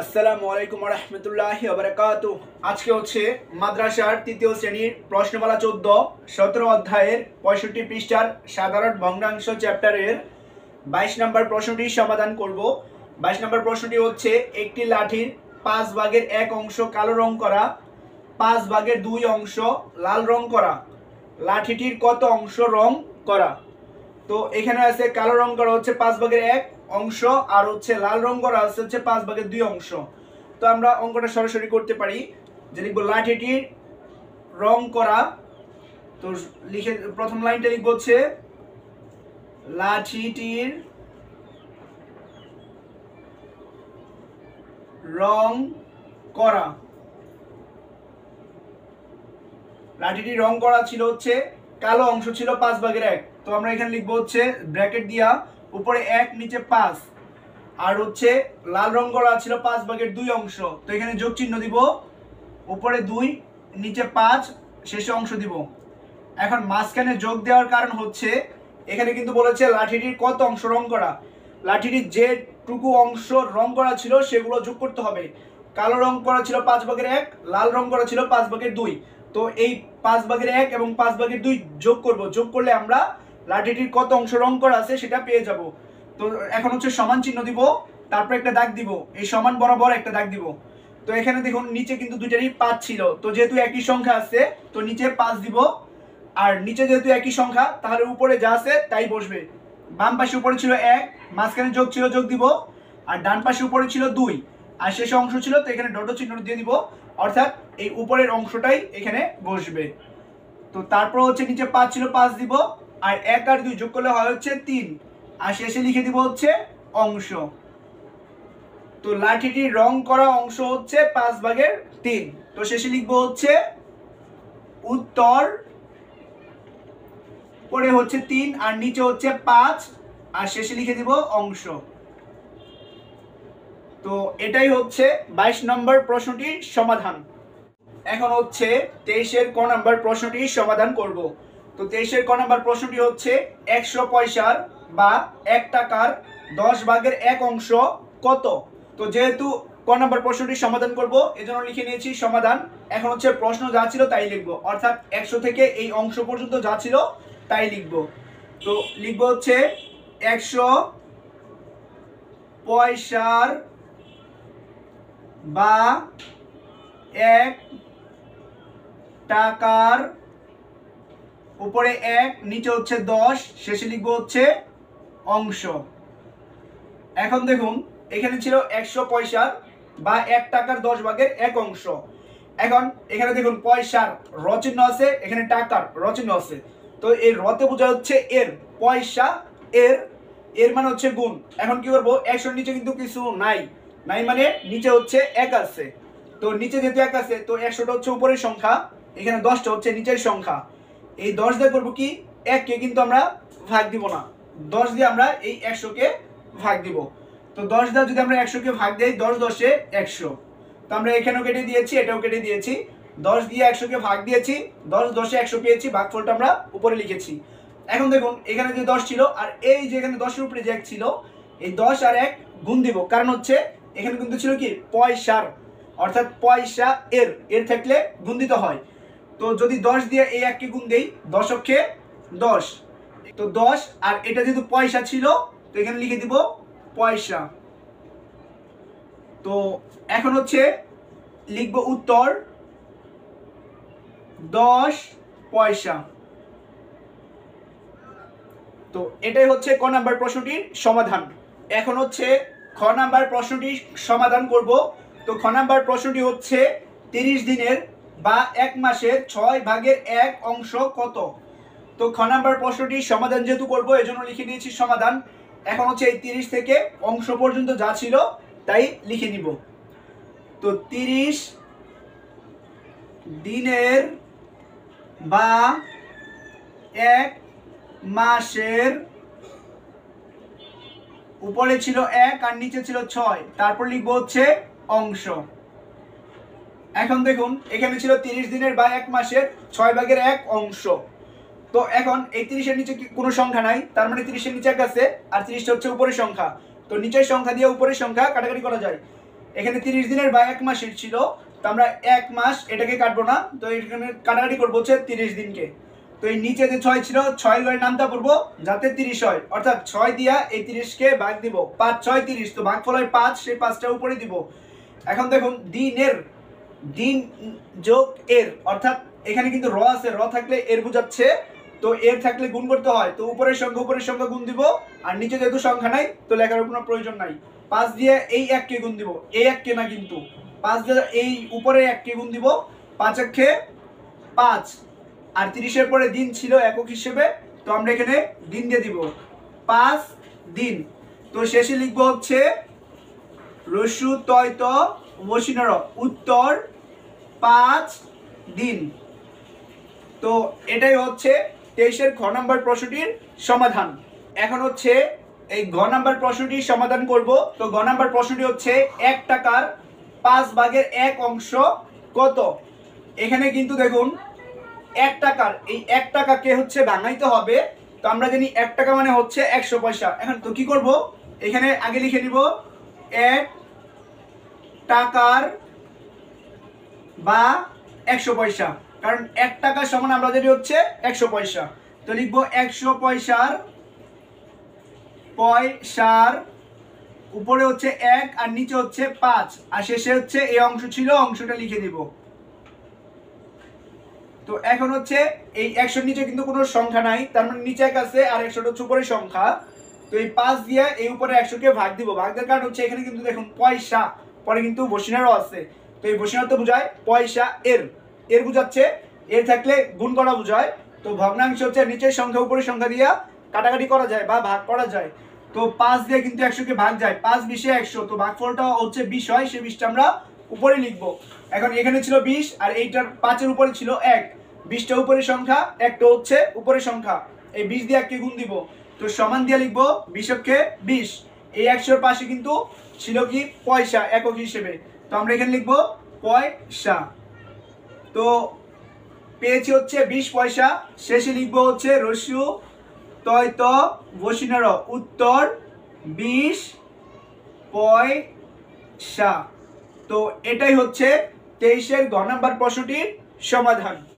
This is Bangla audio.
আসসালামু আলাইকুম ওয়া রাহমাতুল্লাহি ওয়া বারাকাতুহু। আজকে হচ্ছে মাদ্রাসার তৃতীয় শ্রেণীর প্রশ্নমালা 14 17 অধ্যায়ের 65 পৃষ্ঠার সাধারণ ভগ্নাংশ চ্যাপ্টারের 22 নম্বর প্রশ্নটি সমাধান করব। 22 নম্বর প্রশ্নটি হচ্ছে একটি লাঠির 5 ভাগের 1 অংশ কালো রং করা, 5 ভাগের 2 অংশ লাল রং করা, লাঠিটির কত অংশ রং করা? তো এখানে আছে কালো রং করা হচ্ছে 5 ভাগের 1 অংশ আর হচ্ছে লাল রং করা হচ্ছে 5 ভাগের 2 অংশ। তো আমরা অঙ্কটা সরাসরি করতে পারি, যে লিখবো লাঠিটির রং করা। তো লিখে প্রথম লাইনটা লিখবো হচ্ছে লাঠিটির রং করা। লাঠিটির রং করা ছিল হচ্ছে কালো অংশ ছিল 5 ভাগের 1। তো আমরা এখানে লিখবো হচ্ছে ব্র্যাকেট দিয়া উপরে 1 নিচে 5, আর হচ্ছে লাল রং করা ছিল 5 ভাগের 2 অংশ। তো এখানে যোগ চিহ্ন দিব, উপরে 2 নিচে 5 শেষে অংশ দিব। এখন মাঝখানে যোগ দেওয়ার কারণ হচ্ছে এখানে কিন্তু বলেছে লাঠিটির কত অংশ রং করা। লাঠিটির যেটুকু অংশ রং করা ছিল সেগুলো যোগ করতে হবে। কালো রং করা ছিল 5 ভাগের 1, লাল রং করা ছিল 5 ভাগের 2। তো এই 5 ভাগের 1 এবং 5 ভাগের 2 যোগ করব, যোগ করলে আমরা লাঠিটির কত অংশ রং করা আছে সেটা পেয়ে যাব। তো এখন হচ্ছে সমান চিহ্ন দিব, তারপর একটা দাগ দিব, এই সমান বরাবর একটা দাগ দিব। তো এখানে দেখুন নিচে কিন্তু দুইটারই 5 ছিল, তো যেহেতু একই সংখ্যা আছে তো নিচে 5 দিব, আর নিচে যেহেতু একই সংখ্যা তাহলে উপরে যা আছে তাই বসবে। বাম পাশে উপরে ছিল 1, মাঝখানে যোগ ছিল যোগ দিব, আর ডান পাশে উপরে ছিল 2 আর শেষ অংশ ছিল, তো এখানে ডট চিহ্ন দিয়ে দিব, অর্থাৎ এই উপরের অংশটাই এখানে বসবে। তো তারপর হচ্ছে নিচে 5 ছিল 5 দিব, আর 1 আর 2 যোগ করলে হয় হচ্ছে 3, আর শেষে লিখে দিব হচ্ছে অংশ। তো লাঠিটির রং করা অংশ হচ্ছে 5 ভাগের 3। তো শেষে লিখবো হচ্ছে উত্তর, পরে হচ্ছে 3 আর নিচে হচ্ছে 5 আর শেষে লিখে দিব অংশ। তো এটাই হচ্ছে 22 নম্বর প্রশ্নটির সমাধান। এখন হচ্ছে 23-এর ক নম্বর প্রশ্নটির সমাধান করব। তো 23-এর ক নম্বর প্রশ্নটি হচ্ছে 100 পয়সার বা 1 টাকার 10 ভাগের 1 অংশ কত? তো যেহেতু ক নম্বর প্রশ্নটির সমাধান করব এজন্য লিখে নিয়েছি সমাধান। এখন হচ্ছে প্রশ্ন যা ছিল তাই লিখব, অর্থাৎ 100 থেকে এই অংশ পর্যন্ত যা ছিল তাই লিখব। তো লিখব হচ্ছে 100 পয়সার বা 1 টাকার, উপরে 1 নিচে হচ্ছে 10 শেষে লিখবো হচ্ছে অংশ। এখন দেখুন এখানে ছিল 100 পয়সার বা 1 টাকার 10 ভাগের 1 অংশ। এখন এখানে দেখুন পয়সার র চিহ্ন আছে, এখানে টাকার র চিহ্ন আছে, তো এই রতে বোঝা হচ্ছে এর, পয়সা এর, এর মানে হচ্ছে গুণ। এখন কি করবো, 100 নিচে কিন্তু কিছু নাই, নাই মানে নিচে হচ্ছে 1 আছে। তো নিচে যেহেতু 1 আছে তো 100টা হচ্ছে উপরের সংখ্যা, এখানে 10টা হচ্ছে নিচের সংখ্যা। এই 10 দিয়ে করবো কি, 1 কে কিন্তু আমরা ভাগ দিব না, 10 দিয়ে আমরা এই 100 কে ভাগ দিব। তো 10 দিয়ে যদি আমরা 100 কে ভাগ দেই 10 10 এ 100, তো আমরা এখানেও কেটে দিয়েছি এটাও কেটে দিয়েছি, 10 দিয়ে 100 কে ভাগ দিয়েছি, 10 10 এ 100 পেয়েছি, ভাগফলটা আমরা উপরে লিখেছি। এখন দেখুন এখানে যে 10 ছিল আর এই যে এখানে 10 এর উপরে যে 1 ছিল, এই 10 আর 1 গুণ দিব, কারণ হচ্ছে এখানে কিন্তু ছিল কি পয়সার, অর্থাৎ পয়সা এর, এর থাকলে গুণ দিতে হয়। তো যদি 10 দিয়ে এই 1 কে গুণ দেই 10 অক্ষে 10, তো 10 আর এটা যেহেতু পয়সা ছিল তো এখানে লিখে দিব পয়সা। তো এখন হচ্ছে লিখব উত্তর 10 পয়সা। তো এটাই হচ্ছে ক নাম্বার প্রশ্নটির সমাধান। এখন হচ্ছে খ নাম্বার প্রশ্নটির সমাধান করব। তো খ নাম্বার প্রশ্নটি হচ্ছে 30 দিনের বা 1 মাসের 6 ভাগের 1 অংশ কত? তো খ নাম্বার প্রশ্নটির সমাধান যেহেতু করব এজন্য লিখে দিয়েছি সমাধান। এখন হচ্ছে এই 30 থেকে অংশ পর্যন্ত যা ছিল তাই লিখে নিব। তো 30 দিনের বা 1 মাসের, উপরে ছিল 1 আর নিচে ছিল 6, তারপর লিখবো হচ্ছে অংশ। এখন দেখুন এখানে ছিল 30 দিনের বা 1 মাসের 6 ভাগের 1 অংশ। তো এখন এই 30 এর নিচে কোনো সংখ্যা নাই, তার মানে 30 এর নিচে 1 আছে আর 30টা হচ্ছে উপরের সংখ্যা। তো নিচের সংখ্যা দিয়ে উপরের সংখ্যা কাটাকাটি করা যায়। এখানে 30 দিনের বা 1 মাসের ছিল, তো আমরা 1 মাস এটাকে কাটবো না, তো এখানে কাটাকাটি করবো হচ্ছে 30 দিনকে। তো এই নিচে যে 6 ছিল 6 ঘরে নামটা পড়বো যাতে 30 হয়, অর্থাৎ 6 দিয়া এই 30কে ভাগ দিব, 5 6 30, তো ভাগফল হয় 5, সেই 5টা উপরে দিব। এখন দেখুন দিন যোগ এর, অর্থাৎ এখানে কিন্তু র আছে, র থাকলে এর বোঝাচ্ছে, তো এর থাকলে গুণ করতে হয়, তো উপরের সংখ্যা গুণ দিব, আর নিচে যেহেতু সংখ্যা নাই তো লেখার কোনো প্রয়োজন নাই। 5 দিয়ে এই 1কে গুণ দিব, এই 1কে না কিন্তু, 5 দিয়ে এই উপরে 1কে গুণ দিব, 5 1 5, আর 30 এর পরে দিন ছিল একক হিসেবে, তো আমরা এখানে দিন দিয়ে দিব 5 দিন। তো শেষে লিখবো হচ্ছে রস্যু তয় ত বসিনর উত্তর 5 দিন। তো এটাই হচ্ছে 23-এর ঘ নাম্বার প্রশ্নটির সমাধান। এখন হচ্ছে এই ঘ নাম্বার প্রশ্নটির সমাধান করব। তো ঘ নাম্বার প্রশ্নটি হচ্ছে 1 টাকার 5 ভাগের 1 অংশ কত। এখানে কিন্তু দেখুন 1 টাকার এই 1 টাকাকে হচ্ছে ভাঙাইতে হবে, তো আমরা জানি 1 টাকা মানে হচ্ছে 100 পয়সা। এখন তো কি করব, এখানে আগে লিখে নিব 1 টাকার বা 100 পয়সা, কারণ 1 টাকা সমান আমরা জানি হচ্ছে 100 পয়সা। তো লিখবো 100 পয়সার উপরে হচ্ছে 1 আর নিচে হচ্ছে 5, আর শেষে হচ্ছে এই অংশ ছিল, অংশটা লিখে দিব। তো এখন হচ্ছে এই 100 নিচে কিন্তু কোনো সংখ্যা নাই, তার মানে নিচে 1 আছে আর 100টা হচ্ছে উপরের সংখ্যা। তো এই 5 দিয়ে এই উপরে 100কে ভাগ দিব, ভাগ দেওয়ার কারণ হচ্ছে এখানে কিন্তু দেখুন পয়সা পরে কিন্তু বসিনারও আছে, তো এই বসিনার তো বোঝায় পয়সা, এর বোঝাচ্ছে, এর থাকলে গুণ করা বোঝায়। তো ভগ্নাংশ হচ্ছে নিচের সংখ্যা উপরের সংখ্যা দিয়া কাটাকাটি করা যায় বা ভাগ করা যায়। তো 5 দিয়ে কিন্তু 100কে ভাগ যায়, 5 20 100, তো ভাগফলটা হচ্ছে 20 হয়, সেই 20টা আমরা উপরে লিখবো। এখন এখানে ছিল 20 আর এইটার 5-এর উপরে ছিল 1, 20টা উপরের সংখ্যা, একটা হচ্ছে উপরের সংখ্যা, এই 20 দিয়ে 1কে গুণ দিব, তো সমান দিয়ে লিখবো 20কে 20। এই 100-এর পাশে কিন্তু ছিল কি পয়সা একক হিসেবে, তো আমরা এখানে লিখবো পয়সা। তো পেয়েছি হচ্ছে 20 পয়সা, শেষে লিখবো হচ্ছে রস্যু তয় ত বসিনর উত্তর 20 পয়সা। তো এটাই হচ্ছে 23-এর ঘ নাম্বার প্রশ্নটির সমাধান।